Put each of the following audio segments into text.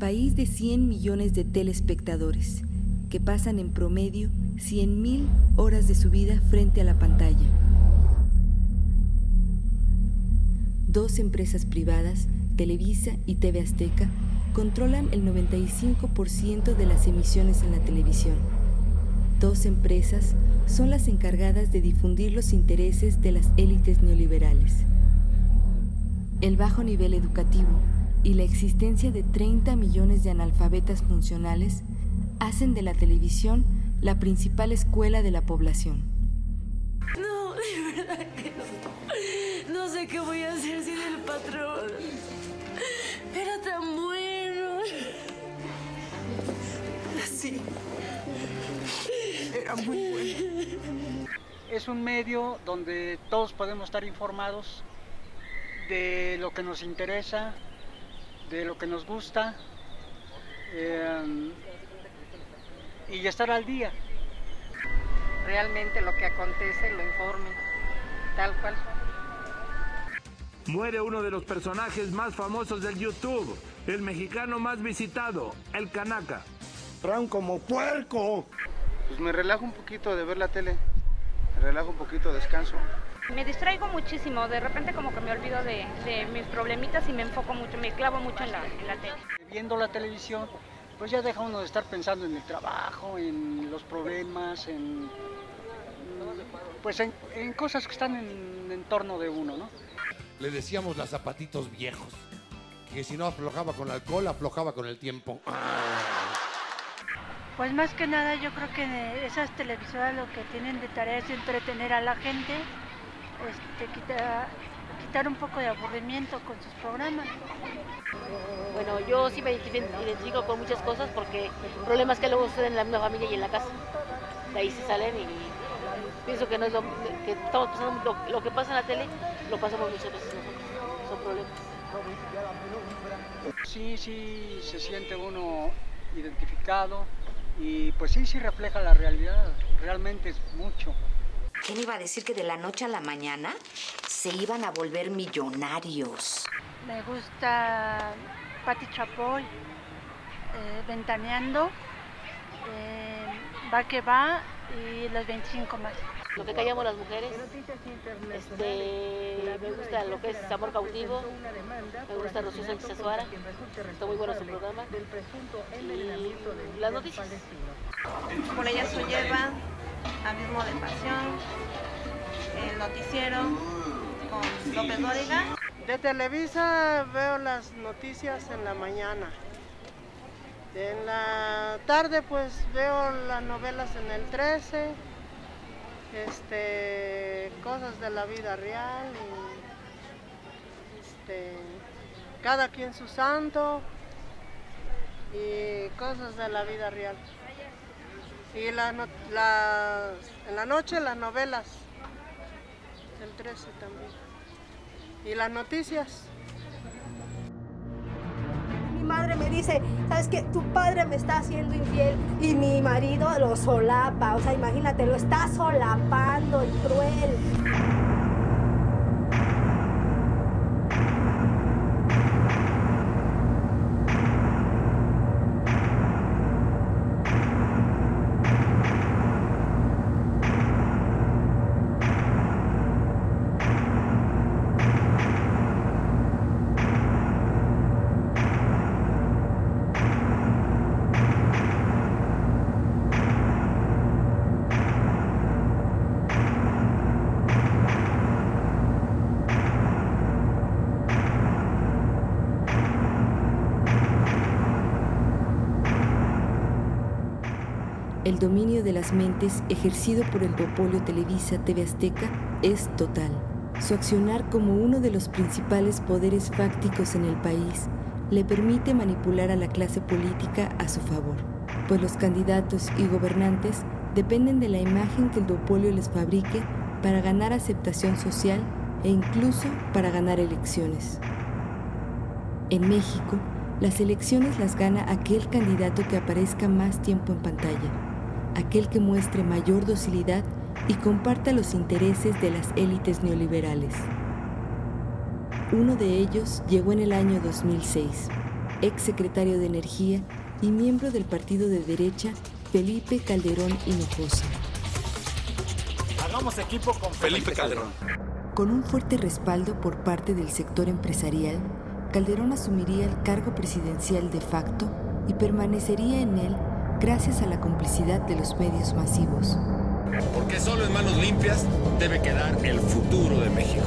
país de 100 millones de telespectadores, que pasan en promedio 100.000 horas de su vida frente a la pantalla. Dos empresas privadas, Televisa y TV Azteca, controlan el 95% de las emisiones en la televisión. Dos empresas son las encargadas de difundir los intereses de las élites neoliberales. El bajo nivel educativo y la existencia de 30 millones de analfabetas funcionales hacen de la televisión la principal escuela de la población. No, de verdad que no. No sé qué voy a hacer sin el patrón. Era tan bueno. Sí. Era muy bueno. Es un medio donde todos podemos estar informados de lo que nos interesa, de lo que nos gusta y estar al día. Realmente lo que acontece lo informe, tal cual. Muere uno de los personajes más famosos del YouTube, el mexicano más visitado, el Canaca. ¡Ran como puerco! Pues me relajo un poquito de ver la tele, me relajo un poquito, descanso. Me distraigo muchísimo, de repente como que me olvido de mis problemitas y me enfoco mucho, me clavo mucho en la tele. Viendo la televisión, pues ya deja uno de estar pensando en el trabajo, en los problemas, en cosas que están en torno de uno, ¿no? Le decíamos las zapatitos viejos, que si no aflojaba con alcohol, aflojaba con el tiempo. Pues más que nada yo creo que esas televisoras lo que tienen de tarea es entretener a la gente, quitar un poco de aburrimiento con sus programas. Bueno, yo sí me identifico con muchas cosas porque problemas que luego suceden en la misma familia y en la casa. De ahí se salen y pienso que no es que estamos pasando, lo que pasa en la tele, lo pasamos muchas veces nosotros. Son problemas. Sí, se siente uno identificado y pues sí refleja la realidad, realmente es mucho. ¿Quién iba a decir que de la noche a la mañana se iban a volver millonarios? Me gusta Pati Chapoy, Ventaneando, Va que va y los 25 más. Lo que callamos las mujeres, me gusta lo que es Amor Cautivo, me gusta Rocío Sánchez Azuara, está muy bueno su programa, y las noticias. Por ella se lleva Abismo de Pasión, el noticiero con López Dóriga. De Televisa veo las noticias en la mañana. En la tarde pues veo las novelas en el 13, cosas de la vida real, y, cada quien su santo y cosas de la vida real. Y en la noche las novelas, el 13 también. Y las noticias. Mi madre me dice, ¿sabes qué? Tu padre me está haciendo infiel y mi marido lo solapa. O sea, imagínate, lo está solapando y cruel. El dominio de las mentes ejercido por el duopolio Televisa-TV Azteca es total. Su accionar como uno de los principales poderes fácticos en el país le permite manipular a la clase política a su favor, pues los candidatos y gobernantes dependen de la imagen que el duopolio les fabrique para ganar aceptación social e incluso para ganar elecciones. En México, las elecciones las gana aquel candidato que aparezca más tiempo en pantalla, aquel que muestre mayor docilidad y comparta los intereses de las élites neoliberales. Uno de ellos llegó en el año 2006, ex secretario de Energía y miembro del partido de derecha Felipe Calderón Hinojosa. Hagamos equipo con Felipe Calderón. Con un fuerte respaldo por parte del sector empresarial, Calderón asumiría el cargo presidencial de facto y permanecería en él gracias a la complicidad de los medios masivos. Porque solo en manos limpias debe quedar el futuro de México.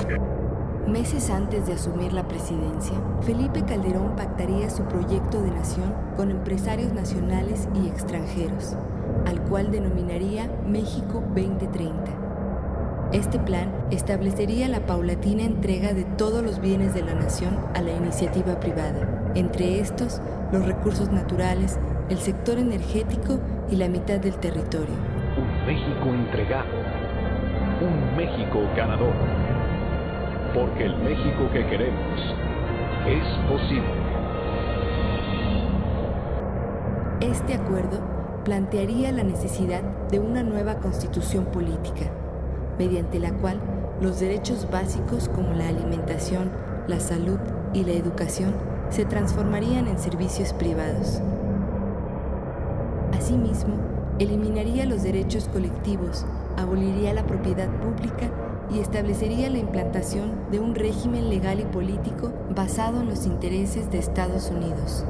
Meses antes de asumir la presidencia, Felipe Calderón pactaría su proyecto de nación con empresarios nacionales y extranjeros, al cual denominaría México 2030. Este plan establecería la paulatina entrega de todos los bienes de la nación a la iniciativa privada, entre estos los recursos naturales, el sector energético y la mitad del territorio. Un México entregado, un México ganador, porque el México que queremos es posible. Este acuerdo plantearía la necesidad de una nueva constitución política, mediante la cual los derechos básicos como la alimentación, la salud y la educación se transformarían en servicios privados. Asimismo, eliminaría los derechos colectivos, aboliría la propiedad pública y establecería la implantación de un régimen legal y político basado en los intereses de Estados Unidos.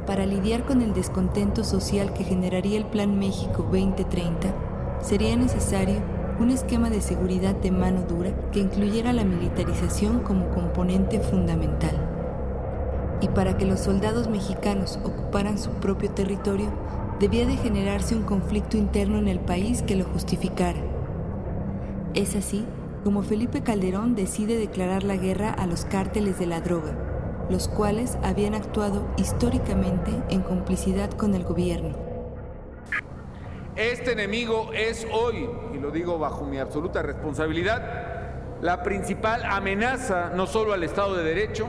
Para lidiar con el descontento social que generaría el Plan México 2030, sería necesario un esquema de seguridad de mano dura que incluyera la militarización como componente fundamental. Y para que los soldados mexicanos ocuparan su propio territorio, debía de generarse un conflicto interno en el país que lo justificara. Es así como Felipe Calderón decide declarar la guerra a los cárteles de la droga, los cuales habían actuado históricamente en complicidad con el gobierno. Este enemigo es hoy, y lo digo bajo mi absoluta responsabilidad, la principal amenaza no solo al Estado de Derecho,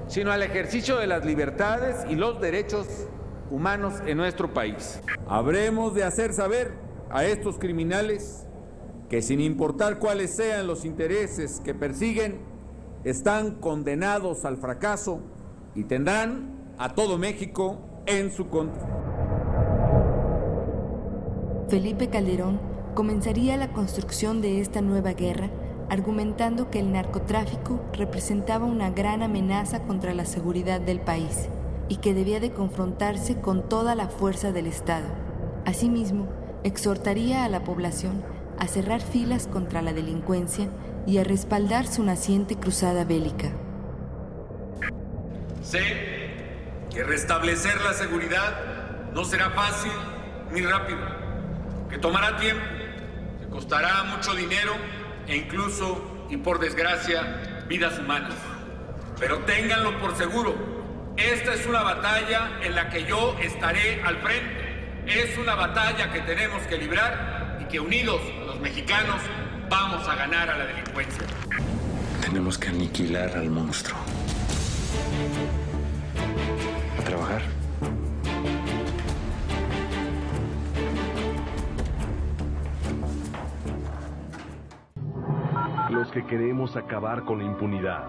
sino al ejercicio de las libertades y los derechos humanos en nuestro país. Habremos de hacer saber a estos criminales que sin importar cuáles sean los intereses que persiguen, están condenados al fracaso y tendrán a todo México en su contra. Felipe Calderón comenzaría la construcción de esta nueva guerra argumentando que el narcotráfico representaba una gran amenaza contra la seguridad del país y que debía de confrontarse con toda la fuerza del Estado. Asimismo, exhortaría a la población a cerrar filas contra la delincuencia y a respaldar su naciente cruzada bélica. Sé que restablecer la seguridad no será fácil ni rápido, que tomará tiempo, que costará mucho dinero e incluso, y por desgracia, vidas humanas. Pero ténganlo por seguro, esta es una batalla en la que yo estaré al frente. Es una batalla que tenemos que librar y que unidos los mexicanos vamos a ganar a la delincuencia. Tenemos que aniquilar al monstruo. A trabajar. Los que queremos acabar con la impunidad.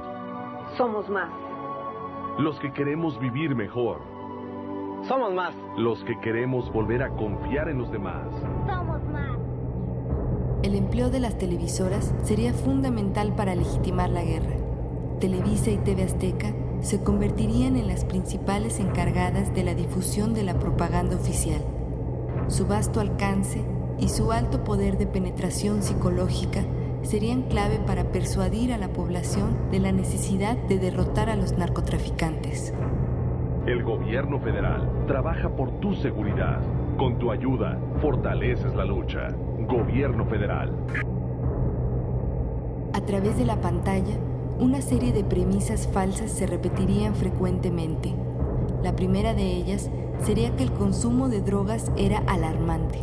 Somos más. Los que queremos vivir mejor. Somos más. Los que queremos volver a confiar en los demás. Somos más. El empleo de las televisoras sería fundamental para legitimar la guerra. Televisa y TV Azteca se convertirían en las principales encargadas de la difusión de la propaganda oficial. Su vasto alcance y su alto poder de penetración psicológica serían clave para persuadir a la población de la necesidad de derrotar a los narcotraficantes. El gobierno federal trabaja por tu seguridad. Con tu ayuda, fortaleces la lucha. Gobierno federal. A través de la pantalla, una serie de premisas falsas se repetirían frecuentemente. La primera de ellas sería que el consumo de drogas era alarmante,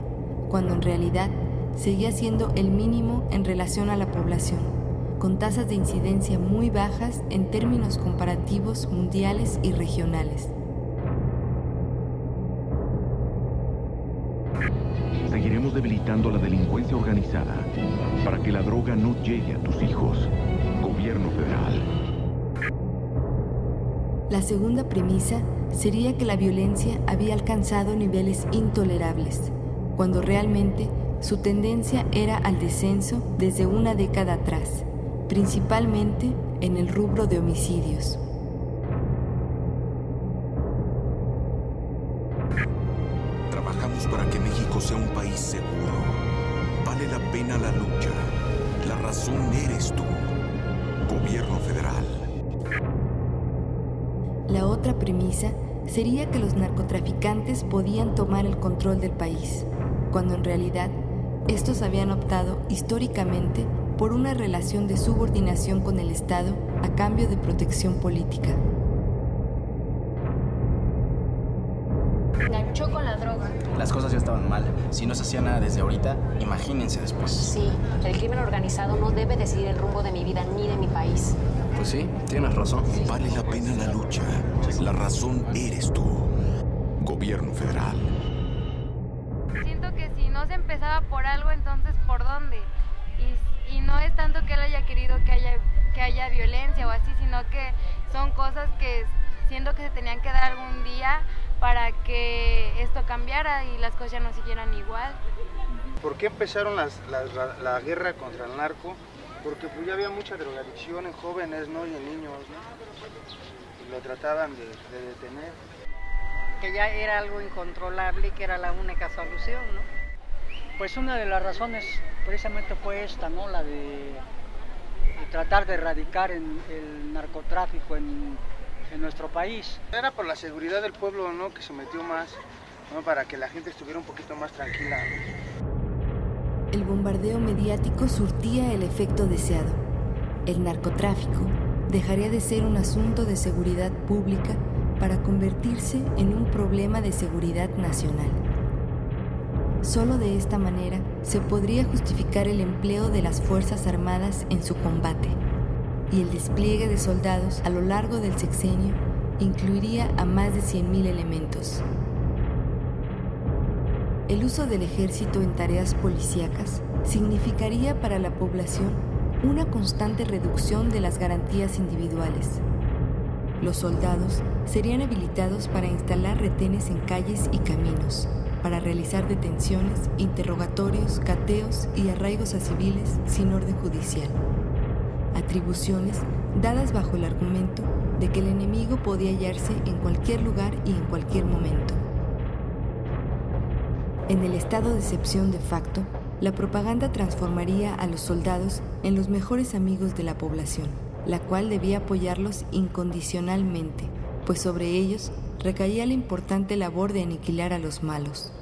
cuando en realidad seguía siendo el mínimo en relación a la población, con tasas de incidencia muy bajas en términos comparativos mundiales y regionales. estamos debilitando la delincuencia organizada para que la droga no llegue a tus hijos. Gobierno federal. La segunda premisa sería que la violencia había alcanzado niveles intolerables, cuando realmente su tendencia era al descenso desde una década atrás, principalmente en el rubro de homicidios. Trabajamos para que México sea un país seguro. Vale la pena la lucha. La razón eres tú. Gobierno federal. La otra premisa sería que los narcotraficantes podían tomar el control del país, cuando en realidad estos habían optado históricamente por una relación de subordinación con el Estado a cambio de protección política. Enganchó con la droga. Las cosas ya estaban mal. Si no se hacía nada desde ahorita, imagínense después. Sí, el crimen organizado no debe decidir el rumbo de mi vida ni de mi país. Pues sí, tienes razón. Vale la pena la lucha. La razón eres tú. Gobierno federal. Siento que si no se empezaba por algo, entonces ¿por dónde? Y no es tanto que él haya querido que haya violencia o así, sino que son cosas que siento que se tenían que dar algún día para que esto cambiara y las cosas ya no siguieran igual. ¿Por qué empezaron la guerra contra el narco? Porque pues ya había mucha drogadicción en jóvenes, ¿no? Y en niños, ¿no? Y lo trataban de detener. Que ya era algo incontrolable y que era la única solución, ¿no? Pues una de las razones precisamente fue esta, ¿no? La de tratar de erradicar el narcotráfico en nuestro país. Era por la seguridad del pueblo, ¿no? Que se metió más, ¿no? Para que la gente estuviera un poquito más tranquila, ¿no? El bombardeo mediático surtía el efecto deseado. El narcotráfico dejaría de ser un asunto de seguridad pública para convertirse en un problema de seguridad nacional. Solo de esta manera se podría justificar el empleo de las Fuerzas Armadas en su combate, y el despliegue de soldados a lo largo del sexenio incluiría a más de 100,000 elementos. El uso del ejército en tareas policíacas significaría para la población una constante reducción de las garantías individuales. Los soldados serían habilitados para instalar retenes en calles y caminos, para realizar detenciones, interrogatorios, cateos y arraigos a civiles sin orden judicial. Atribuciones dadas bajo el argumento de que el enemigo podía hallarse en cualquier lugar y en cualquier momento. En el estado de excepción de facto, la propaganda transformaría a los soldados en los mejores amigos de la población, la cual debía apoyarlos incondicionalmente, pues sobre ellos recaía la importante labor de aniquilar a los malos.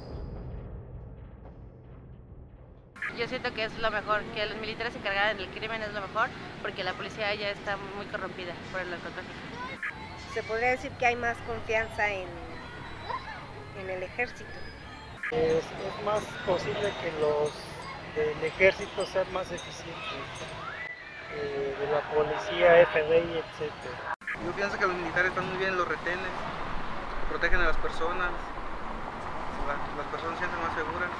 Yo siento que es lo mejor, que los militares se encargaran del crimen es lo mejor, porque la policía ya está muy corrompida por el narcotráfico. Se podría decir que hay más confianza en el ejército. Es más posible que los del ejército sean más eficientes, de la policía, FBI, etc. Yo pienso que los militares están muy bien, los retenes, protegen a las personas se sienten más seguras.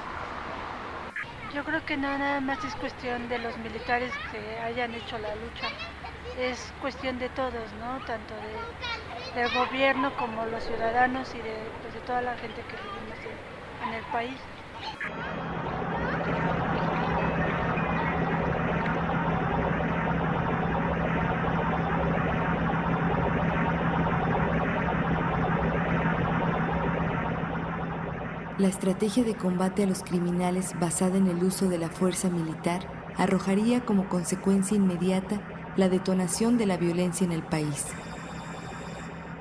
Yo creo que no nada más es cuestión de los militares que hayan hecho la lucha, es cuestión de todos, ¿no? Tanto del gobierno como los ciudadanos y de toda la gente que vivimos en el país. La estrategia de combate a los criminales basada en el uso de la fuerza militar arrojaría como consecuencia inmediata la detonación de la violencia en el país.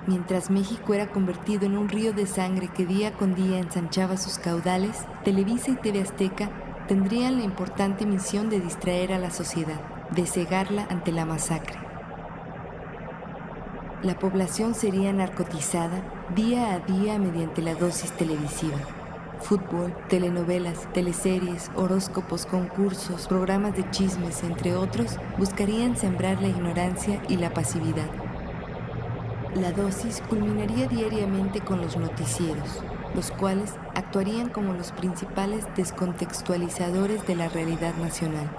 Mientras México era convertido en un río de sangre que día con día ensanchaba sus caudales, Televisa y TV Azteca tendrían la importante misión de distraer a la sociedad, de cegarla ante la masacre. La población sería narcotizada día a día mediante la dosis televisiva. Fútbol, telenovelas, teleseries, horóscopos, concursos, programas de chismes, entre otros, buscarían sembrar la ignorancia y la pasividad. La dosis culminaría diariamente con los noticieros, los cuales actuarían como los principales descontextualizadores de la realidad nacional.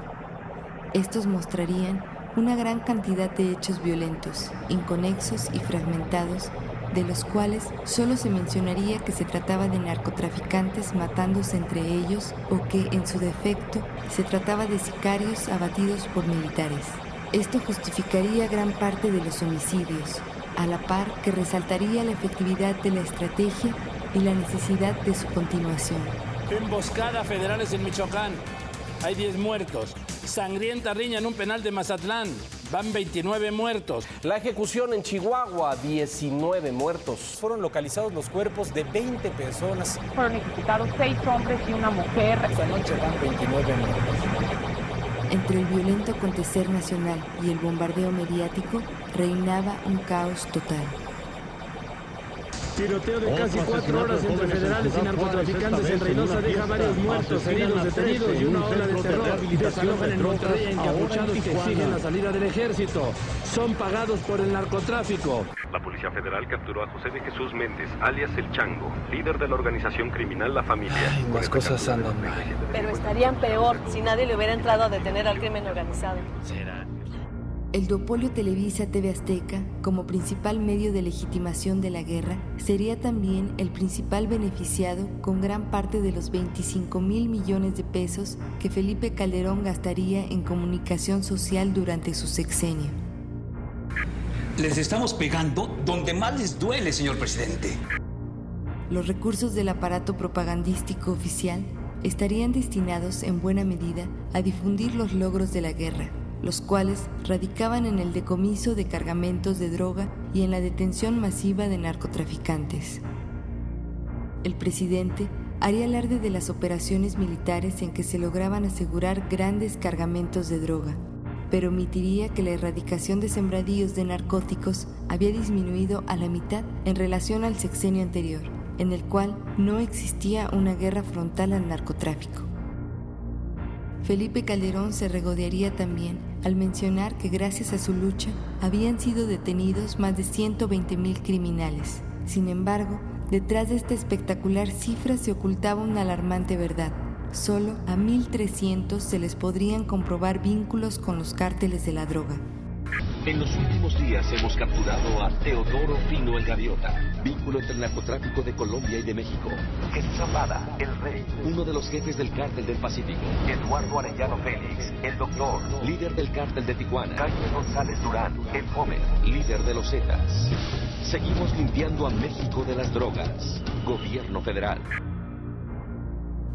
Estos mostrarían una gran cantidad de hechos violentos, inconexos y fragmentados, de los cuales solo se mencionaría que se trataba de narcotraficantes matándose entre ellos o que, en su defecto, se trataba de sicarios abatidos por militares. Esto justificaría gran parte de los homicidios, a la par que resaltaría la efectividad de la estrategia y la necesidad de su continuación. Emboscada federales en Michoacán. Hay 10 muertos. Sangrienta riña en un penal de Mazatlán. Van 29 muertos. La ejecución en Chihuahua, 19 muertos. Fueron localizados los cuerpos de 20 personas. Fueron ejecutados 6 hombres y una mujer. Esta noche van 29 muertos. Entre el violento acontecer nacional y el bombardeo mediático, reinaba un caos total. Tiroteo de casi 4 horas entre federales y narcotraficantes en Reynosa deja varios muertos, heridos, detenidos y una ola de terror. Desalojan en Monterrey a encapuchados que exigen la salida del ejército. Son pagados por el narcotráfico. La Policía Federal capturó a José de Jesús Méndez, alias El Chango, líder de la organización criminal La Familia. Las cosas andan mal. Pero estarían peor si nadie le hubiera entrado a detener al crimen organizado. ¿Será? El duopolio Televisa TV Azteca, como principal medio de legitimación de la guerra, sería también el principal beneficiado con gran parte de los 25,000 millones de pesos que Felipe Calderón gastaría en comunicación social durante su sexenio. Les estamos pegando donde más les duele, señor presidente. Los recursos del aparato propagandístico oficial estarían destinados en buena medida a difundir los logros de la guerra, los cuales radicaban en el decomiso de cargamentos de droga y en la detención masiva de narcotraficantes. El presidente haría alarde de las operaciones militares en que se lograban asegurar grandes cargamentos de droga, pero omitiría que la erradicación de sembradíos de narcóticos había disminuido a la mitad en relación al sexenio anterior, en el cual no existía una guerra frontal al narcotráfico. Felipe Calderón se regodearía también al mencionar que gracias a su lucha habían sido detenidos más de 120,000 criminales. Sin embargo, detrás de esta espectacular cifra se ocultaba una alarmante verdad. Solo a 1,300 se les podrían comprobar vínculos con los cárteles de la droga. En los últimos días hemos capturado a Teodoro Pino el Gaviota, vínculo entre el narcotráfico de Colombia y de México. Jesús Zambada, el Rey, uno de los jefes del cártel del Pacífico. Eduardo Arellano Félix, el Doctor, líder del cártel de Tijuana. Jaime González Durán, el Joven, líder de los Zetas. Seguimos limpiando a México de las drogas. Gobierno federal.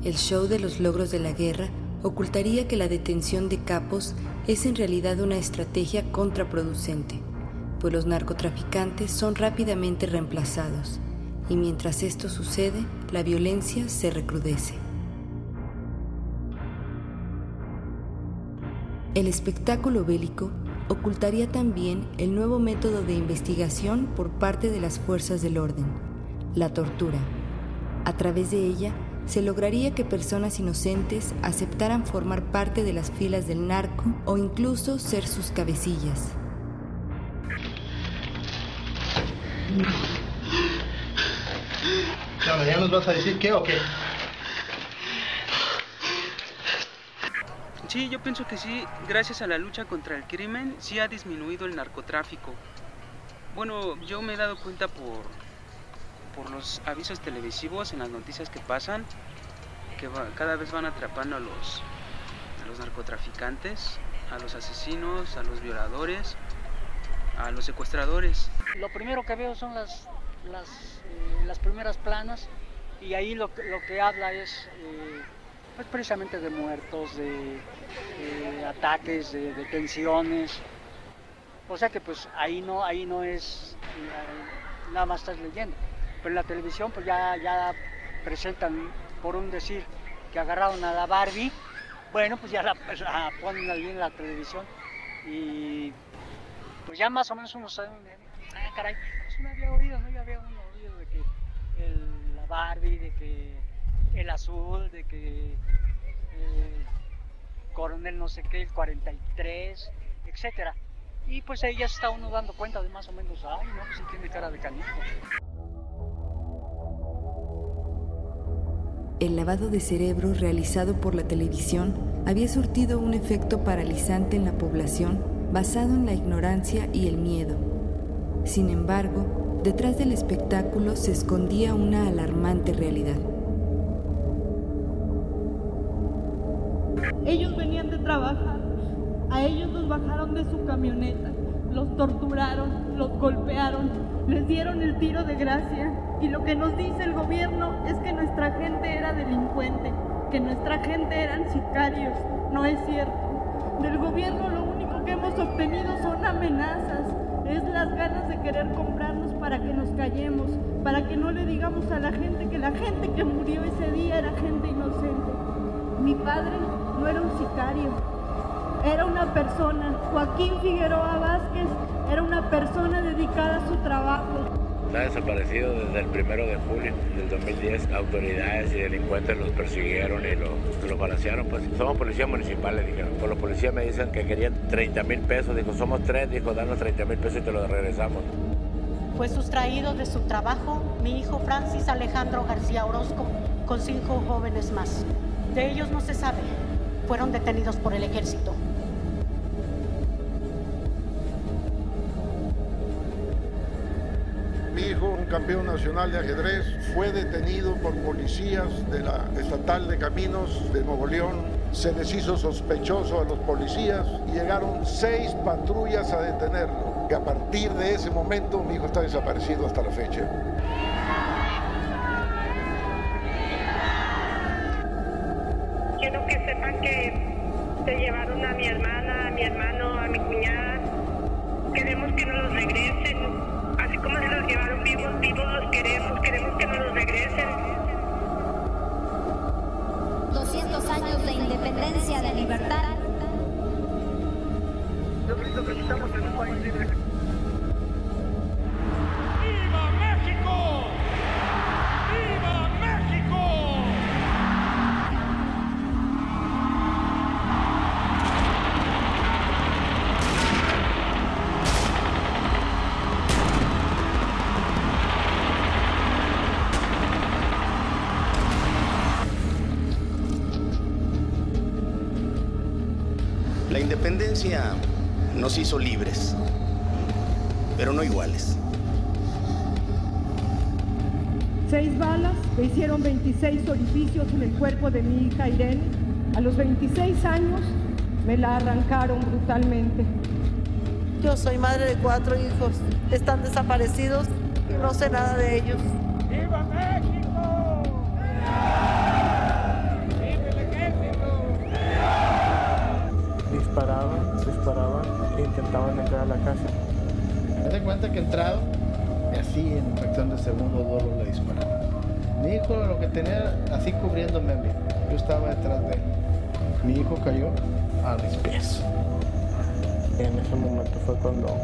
El show de los logros de la guerra ocultaría que la detención de capos es en realidad una estrategia contraproducente, pues los narcotraficantes son rápidamente reemplazados, y mientras esto sucede, la violencia se recrudece. El espectáculo bélico ocultaría también el nuevo método de investigación por parte de las fuerzas del orden, la tortura. A través de ella, se lograría que personas inocentes aceptaran formar parte de las filas del narco o incluso ser sus cabecillas. ¿Ya nos vas a decir qué o qué? Sí, yo pienso que sí, gracias a la lucha contra el crimen, sí ha disminuido el narcotráfico. Bueno, yo me he dado cuenta por los avisos televisivos, en las noticias que pasan, que cada vez van atrapando a los narcotraficantes, a los asesinos, a los violadores, a los secuestradores. Lo primero que veo son las primeras planas, y ahí lo que habla es pues precisamente de muertos, de ataques, de detenciones. O sea que pues ahí no es nada más estás leyendo. Pero en la televisión pues ya presentan, por un decir, que agarraron a la Barbie. Bueno, pues ya la ponen ahí en la televisión y pues ya más o menos uno sabe, caray, pues no había oído de que la Barbie, de que el azul, de que coronel no sé qué, el 43, etcétera. Y pues ahí ya se está uno dando cuenta de más o menos, ay no, pues sí tiene cara de canijo. El lavado de cerebro realizado por la televisión había surtido un efecto paralizante en la población basado en la ignorancia y el miedo. Sin embargo, detrás del espectáculo se escondía una alarmante realidad. Ellos venían de trabajar, a ellos los bajaron de su camioneta, los torturaron, los golpearon, les dieron el tiro de gracia y lo que nos dice el gobierno es que nuestra gente era delincuente, que nuestra gente eran sicarios. No es cierto. Del gobierno lo único que hemos obtenido son amenazas, es las ganas de querer comprarnos para que nos callemos, para que no le digamos a la gente que murió ese día era gente inocente. Mi padre no era un sicario, era una persona. Joaquín Figueroa Vázquez era una persona dedicada a su trabajo. Está desaparecido desde el 1 de julio del 2010. Autoridades y delincuentes los persiguieron y lo balancearon. Pues somos policías municipales, dijeron. Pues los policías me dicen que querían 30,000 pesos. Dijo, somos 3, dijo, danos 30,000 pesos y te los regresamos. Fue sustraído de su trabajo mi hijo Francis Alejandro García Orozco con 5 jóvenes más. De ellos no se sabe. Fueron detenidos por el ejército. Mi hijo, un campeón nacional de ajedrez, fue detenido por policías de la Estatal de Caminos de Nuevo León. Se les hizo sospechoso a los policías y llegaron 6 patrullas a detenerlo. Y a partir de ese momento, mi hijo está desaparecido hasta la fecha. Quiero que sepan que se llevaron a mi hermana, a mi hermano, a mi cuñada. Queremos que nos los regresen. Así como se los llevaron vivos los queremos que nos los regresen. 200 años de independencia, de libertad. Yo pienso que estamos en un país libre. ¡Viva México! ¡Viva México! La independencia nos hizo libres, pero no iguales. 6 balas me hicieron 26 orificios en el cuerpo de mi hija Irene. A los 26 años me la arrancaron brutalmente. Yo soy madre de 4 hijos. Están desaparecidos y no sé nada de ellos. ¡Viva México! ¡Viva el ejército! Disparaban e intentaban entrar a la casa. Me doy cuenta que entraron y así en cuestión de segundo dolo le dispararon. Mi hijo lo que tenía así cubriéndome a mí. Yo estaba detrás de él. Mi hijo cayó a mis pies. En ese momento fue cuando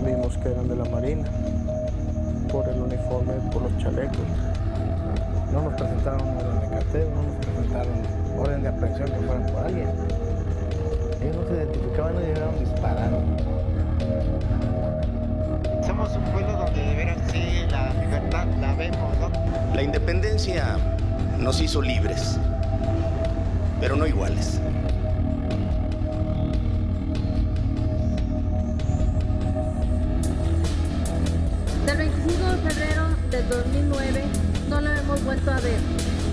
vimos que eran de la Marina, por el uniforme, por los chalecos. No nos presentaron orden de cateo, no nos presentaron orden de aprehensión que fueran por alguien. Ellos no se identificaban, no llegaron, dispararon. Somos un pueblo donde de veras sí la libertad la vemos, ¿no? La independencia nos hizo libres, pero no iguales. Del 25 de febrero del 2009 no lo hemos vuelto a ver,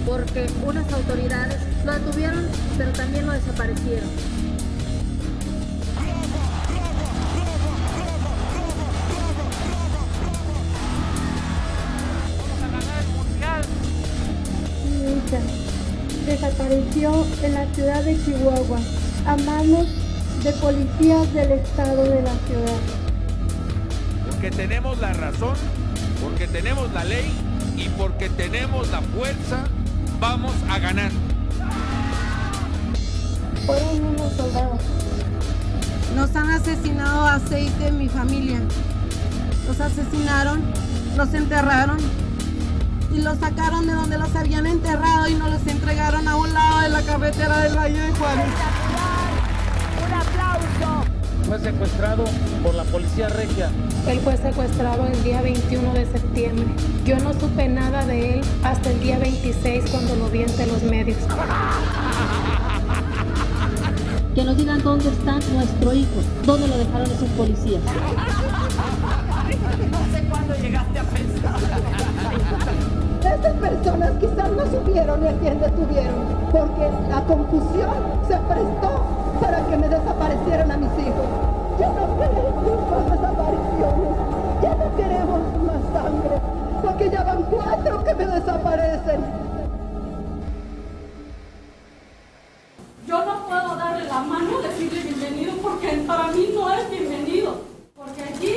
porque unas autoridades lo detuvieron, pero también lo desaparecieron. Mi hija desapareció en la ciudad de Chihuahua a manos de policías del estado de la ciudad. Porque tenemos la razón, porque tenemos la ley y porque tenemos la fuerza, vamos a ganar. Fueron unos soldados. Nos han asesinado a 6 de mi familia. Los asesinaron, los enterraron y los sacaron de donde los habían enterrado y nos los entregaron a un lado de la carretera del Valle de Juárez. Un aplauso fue secuestrado por la policía regia. Él fue secuestrado el día 21 de septiembre. Yo no supe nada de él hasta el día 26 cuando lo vi ante los medios. Que nos digan dónde está nuestro hijo, dónde lo dejaron esos policías. No sé cuándo llegaste a pensar. Estas personas quizás no supieron ni a quién detuvieron, porque la confusión se prestó para que me desaparecieran a mis hijos. Ya no queremos más desapariciones, ya no queremos más sangre, porque ya van 4 que me desaparecen. Yo no puedo darle la mano, decirle bienvenido, porque para mí no es bienvenido. Porque aquí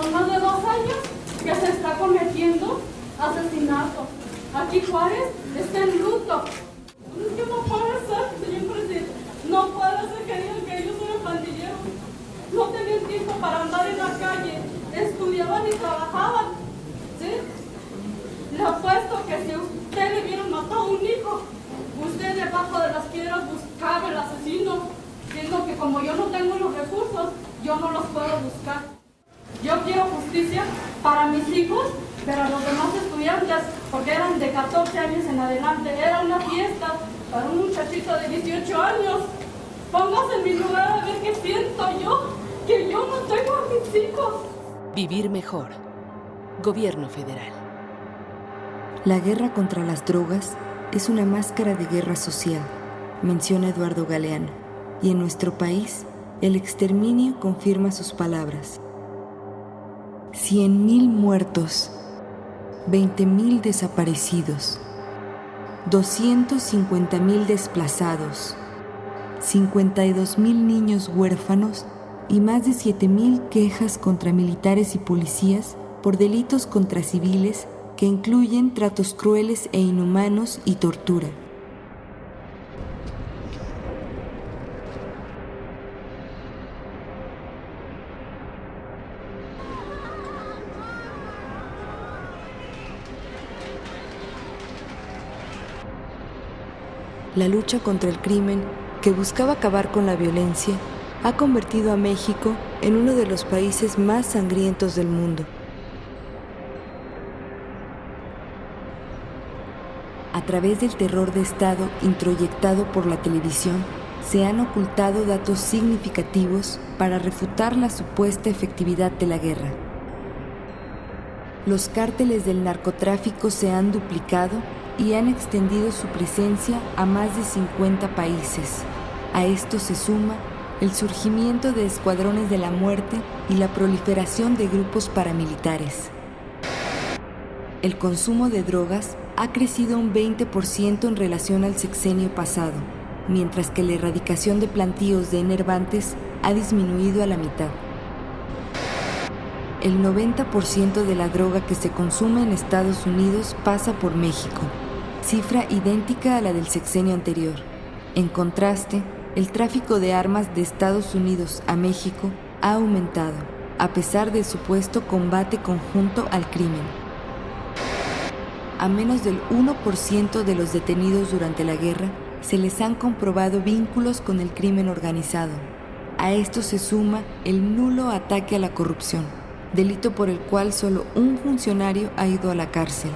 son más de 2 años que se está cometiendo asesinato. Aquí Juárez está en luto. Es que no puede ser, señor presidente. No puede ser que digan que ellos eran pandilleros. No tenían tiempo para andar en la calle. Estudiaban y trabajaban. ¿Sí? Le apuesto que si usted le vieron matado a un hijo, usted debajo de las piedras buscaba al asesino, siendo que como yo no tengo los recursos, yo no los puedo buscar. Yo quiero justicia para mis hijos, pero los demás estudiantes, porque eran de 14 años en adelante, era una fiesta para un muchachito de 18 años. Póngase en mi lugar a ver qué siento yo, que yo no tengo a mis hijos. Vivir mejor. Gobierno federal. La guerra contra las drogas es una máscara de guerra social, menciona Eduardo Galeano, y en nuestro país, el exterminio confirma sus palabras. 100,000 muertos, 20,000 desaparecidos, 250,000 desplazados, 52,000 niños huérfanos y más de 7,000 quejas contra militares y policías por delitos contra civiles que incluyen tratos crueles e inhumanos y tortura. La lucha contra el crimen, que buscaba acabar con la violencia, ha convertido a México en uno de los países más sangrientos del mundo. A través del terror de Estado introyectado por la televisión, se han ocultado datos significativos para refutar la supuesta efectividad de la guerra. Los cárteles del narcotráfico se han duplicado y han extendido su presencia a más de 50 países. A esto se suma el surgimiento de escuadrones de la muerte y la proliferación de grupos paramilitares. El consumo de drogas ha crecido un 20% en relación al sexenio pasado, mientras que la erradicación de plantíos de enervantes ha disminuido a la mitad. El 90% de la droga que se consume en Estados Unidos pasa por México, cifra idéntica a la del sexenio anterior. En contraste, el tráfico de armas de Estados Unidos a México ha aumentado, a pesar del supuesto combate conjunto al crimen. A menos del 1% de los detenidos durante la guerra se les han comprobado vínculos con el crimen organizado. A esto se suma el nulo ataque a la corrupción, delito por el cual solo un funcionario ha ido a la cárcel.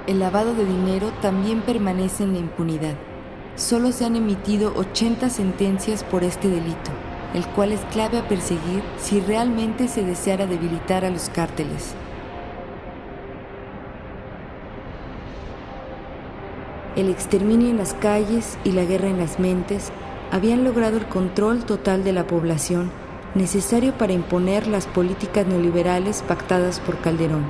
El lavado de dinero también permanece en la impunidad. Solo se han emitido 80 sentencias por este delito, el cual es clave a perseguir si realmente se deseara debilitar a los cárteles. El exterminio en las calles y la guerra en las mentes habían logrado el control total de la población necesario para imponer las políticas neoliberales pactadas por Calderón,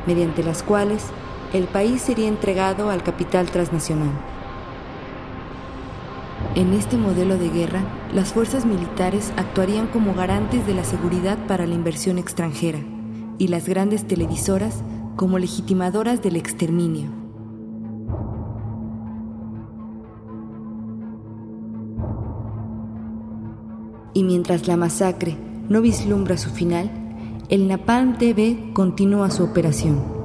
mediante las cuales el país sería entregado al capital transnacional. En este modelo de guerra, las fuerzas militares actuarían como garantes de la seguridad para la inversión extranjera y las grandes televisoras como legitimadoras del exterminio. Y mientras la masacre no vislumbra su final, el Napalm TV continúa su operación.